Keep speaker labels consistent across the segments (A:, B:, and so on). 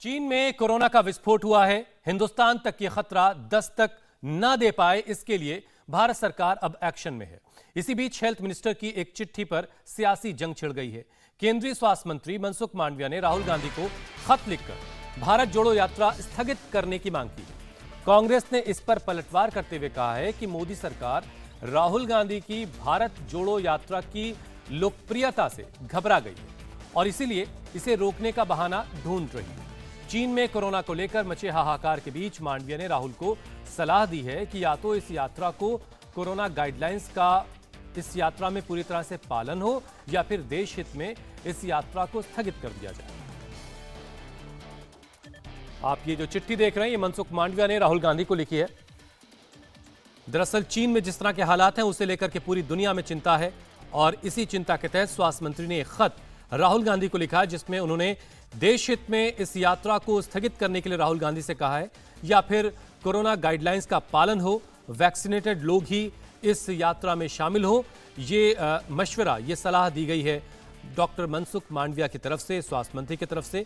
A: चीन में कोरोना का विस्फोट हुआ है। हिंदुस्तान तक ये खतरा दस्तक न दे पाए, इसके लिए भारत सरकार अब एक्शन में है। इसी बीच हेल्थ मिनिस्टर की एक चिट्ठी पर सियासी जंग छिड़ गई है। केंद्रीय स्वास्थ्य मंत्री मनसुख मांडविया ने राहुल गांधी को खत लिखकर भारत जोड़ो यात्रा स्थगित करने की मांग की है। कांग्रेस ने इस पर पलटवार करते हुए कहा है कि मोदी सरकार राहुल गांधी की भारत जोड़ो यात्रा की लोकप्रियता से घबरा गई है और इसीलिए इसे रोकने का बहाना ढूंढ रही है। चीन में कोरोना को लेकर मचे हाहाकार के बीच मांडविया ने राहुल को सलाह दी है कि या तो इस यात्रा को कोरोना गाइडलाइंस का इस यात्रा में पूरी तरह से पालन हो या फिर देश हित में इस यात्रा को स्थगित कर दिया जाए। आप ये जो चिट्ठी देख रहे हैं, ये मनसुख मांडविया ने राहुल गांधी को लिखी है। दरअसल चीन में जिस तरह के हालात हैं उसे लेकर के पूरी दुनिया में चिंता है और इसी चिंता के तहत स्वास्थ्य मंत्री ने एक खत राहुल गांधी को लिखा है, जिसमें उन्होंने देश हित में इस यात्रा को स्थगित करने के लिए राहुल गांधी से कहा है या फिर कोरोना गाइडलाइंस का पालन हो, वैक्सीनेटेड लोग ही इस यात्रा में शामिल हो। ये मशवरा, ये सलाह दी गई है डॉक्टर मनसुख मांडविया की तरफ से, स्वास्थ्य मंत्री की तरफ से।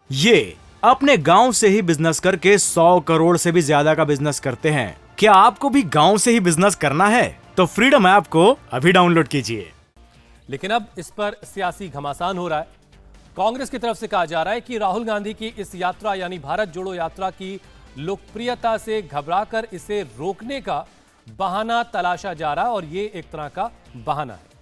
B: ये अपने गांव से ही बिजनेस करके 100 करोड़ से भी ज्यादा का बिजनेस करते हैं। क्या आपको भी गांव से ही बिजनेस करना है? तो फ्रीडम ऐप को अभी डाउनलोड कीजिए।
A: लेकिन अब इस पर सियासी घमासान हो रहा है। कांग्रेस की तरफ से कहा जा रहा है कि राहुल गांधी की इस यात्रा यानी भारत जोड़ो यात्रा की लोकप्रियता से घबराकर इसे रोकने का बहाना तलाशा जा रहा है और ये एक तरह का बहाना है।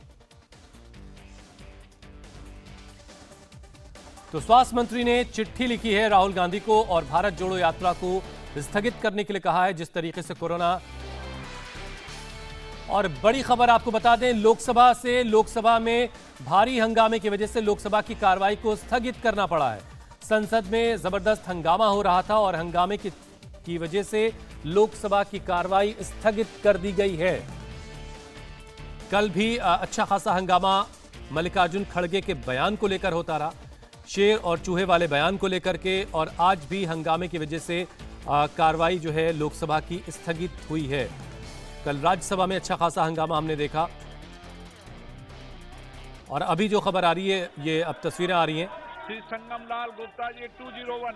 A: तो स्वास्थ्य मंत्री ने चिट्ठी लिखी है राहुल गांधी को और भारत जोड़ो यात्रा को स्थगित करने के लिए कहा है। जिस तरीके से कोरोना, और बड़ी खबर आपको बता दें, लोकसभा में भारी हंगामे की वजह से लोकसभा की कार्रवाई को स्थगित करना पड़ा है। संसद में जबरदस्त हंगामा हो रहा था और हंगामे की वजह से लोकसभा की कार्रवाई स्थगित कर दी गई है। कल भी अच्छा खासा हंगामा मल्लिकार्जुन खड़गे के बयान को लेकर होता रहा, शेर और चूहे वाले बयान को लेकर के, और आज भी हंगामे की वजह से कार्रवाई जो है लोकसभा की स्थगित हुई है। कल राज्यसभा में अच्छा खासा हंगामा हमने देखा और अभी जो खबर आ रही है, ये अब तस्वीरें आ रही हैं,
C: श्री संगम लाल गुप्ता जी 201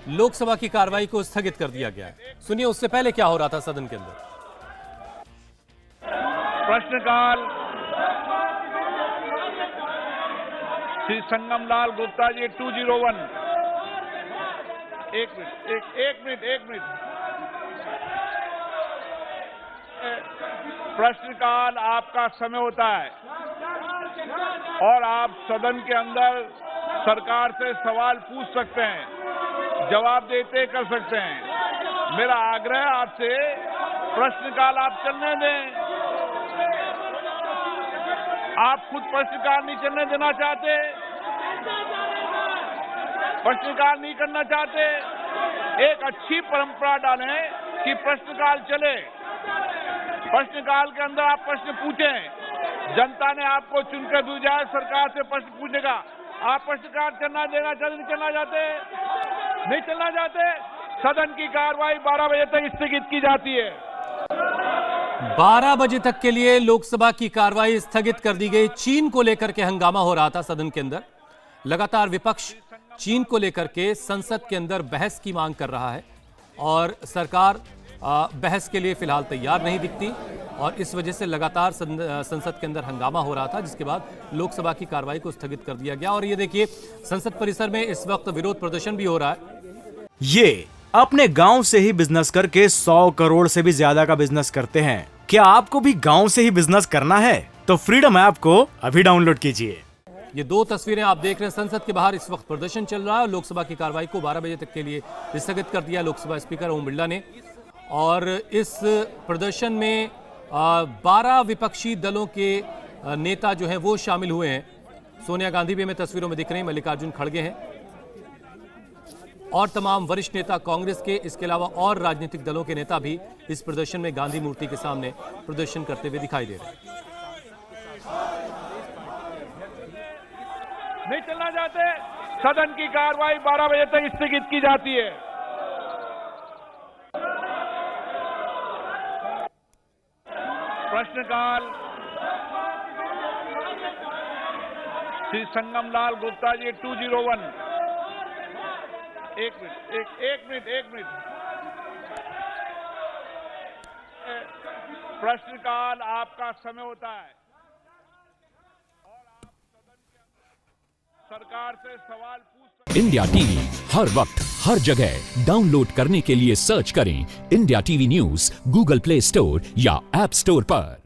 A: लोकसभा की कार्रवाई को स्थगित कर दिया गया है। सुनिए उससे पहले क्या हो रहा था सदन के अंदर।
C: प्रश्नकाल श्री संगम लाल गुप्ता जी 201। एक मिनट प्रश्नकाल आपका समय होता है और आप सदन के अंदर सरकार से सवाल पूछ सकते हैं, जवाब देते कर सकते हैं। मेरा आग्रह है आपसे, प्रश्नकाल आप चलने दें। आप खुद प्रश्नकाल नहीं चलने देना चाहते, प्रश्नकाल नहीं करना चाहते। एक अच्छी परंपरा डालें कि प्रश्नकाल चले। प्रश्नकाल के अंदर आप प्रश्न पूछें, जनता ने आपको चुनकर भेजा है, सरकार से प्रश्न पूछेगा। आप प्रश्नकाल चलना देना चाहते, नहीं चलना चाहते, नहीं चलना चाहते। सदन की कार्रवाई 12 बजे तक स्थगित की जाती है।
A: 12 बजे तक के लिए लोकसभा की कार्रवाई स्थगित कर दी गई। चीन को लेकर के हंगामा हो रहा था सदन के अंदर। लगातार विपक्ष चीन को लेकर के संसद के अंदर बहस की मांग कर रहा है और सरकार बहस के लिए फिलहाल तैयार नहीं दिखती और इस वजह से लगातार संसद के अंदर हंगामा हो रहा था, जिसके बाद लोकसभा की कार्रवाई को स्थगित कर दिया गया। और ये देखिए, संसद परिसर में इस वक्त विरोध प्रदर्शन भी हो रहा है।
B: ये अपने गांव से ही बिजनेस करके 100 करोड़ से भी ज्यादा का बिजनेस करते हैं। क्या आपको भी गांव से ही बिजनेस करना है? तो फ्रीडम ऐप को अभी डाउनलोड कीजिए।
A: ये दो तस्वीरें आप देख रहे हैं, संसद के बाहर इस वक्त प्रदर्शन चल रहा है और लोकसभा की कार्रवाई को 12 बजे तक के लिए स्थगित कर दिया लोकसभा स्पीकर ओम बिरला ने। और इस प्रदर्शन में 12 विपक्षी दलों के नेता जो हैं वो शामिल हुए हैं। सोनिया गांधी भी हमें तस्वीरों में दिख रही हैं, मल्लिकार्जुन खड़गे हैं और तमाम वरिष्ठ नेता कांग्रेस के, इसके अलावा और राजनीतिक दलों के नेता भी इस प्रदर्शन में गांधी मूर्ति के सामने प्रदर्शन करते हुए दिखाई दे रहे हैं।
C: नहीं चलना चाहते, सदन की कार्रवाई 12 बजे तक स्थगित की जाती है। प्रश्नकाल श्री संगम लाल गुप्ता जी 201 एक मिनट प्रश्नकाल आपका समय होता है और आप सदन के सरकार से सवाल पूछ सकते।
D: इंडिया टीवी हर वक्त हर जगह डाउनलोड करने के लिए सर्च करें India TV news Google play store या ऐप स्टोर पर।